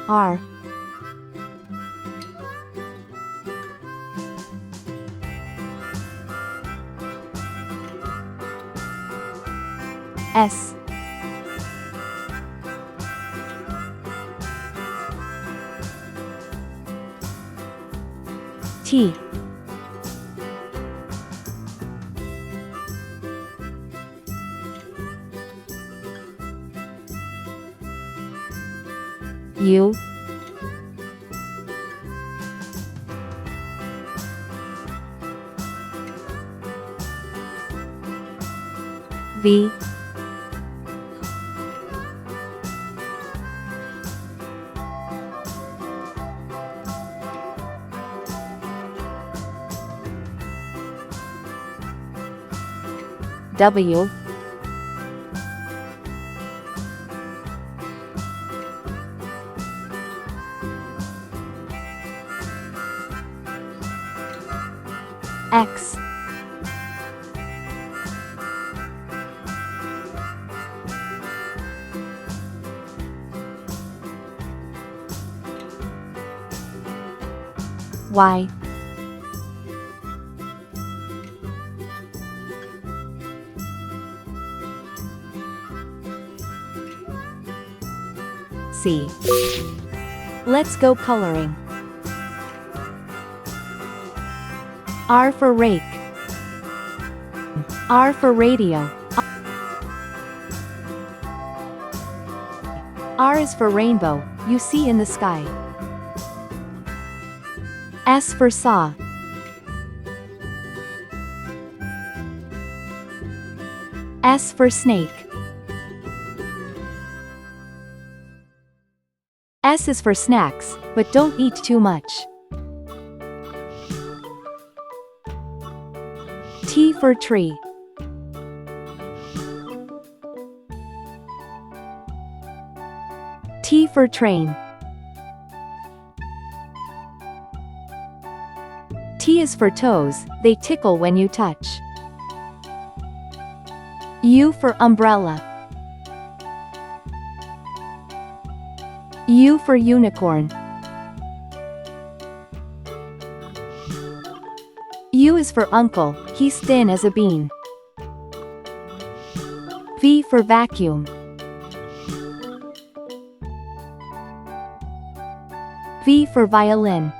R S T U V W X Y C. Let's go coloring. R for rake. R for radio. R is for rainbow, you see in the sky. S for saw. S for snake. S is for snacks, but don't eat too much. T for tree. T for train. T is for toes, they tickle when you touch. U for umbrella. U for unicorn. U is for uncle, he's thin as a bean. V for vacuum. V for violin.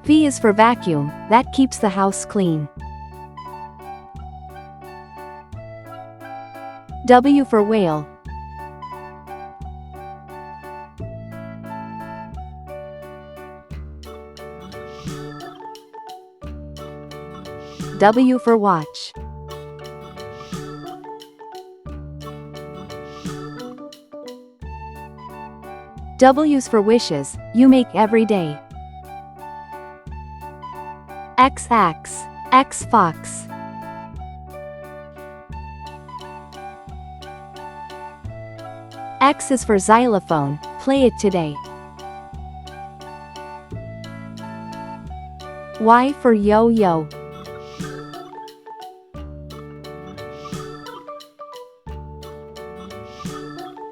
V is for vacuum, that keeps the house clean. W for whale. W for watch. W's for wishes, you make every day. X axe, X fox. X is for xylophone, play it today. Y for yo-yo.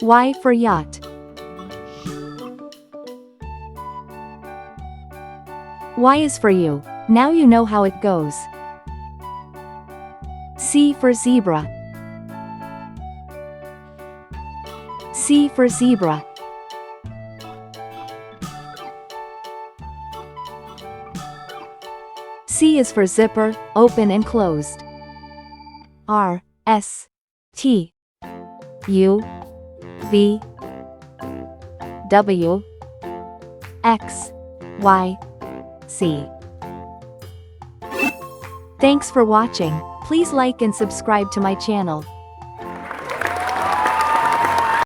Y for yacht. Y is for you, now you know how it goes. C for zebra. C for zebra. C is for zipper, open and closed. R S T U V W X Y Z. Thanks for watching. Please like and subscribe to my channel.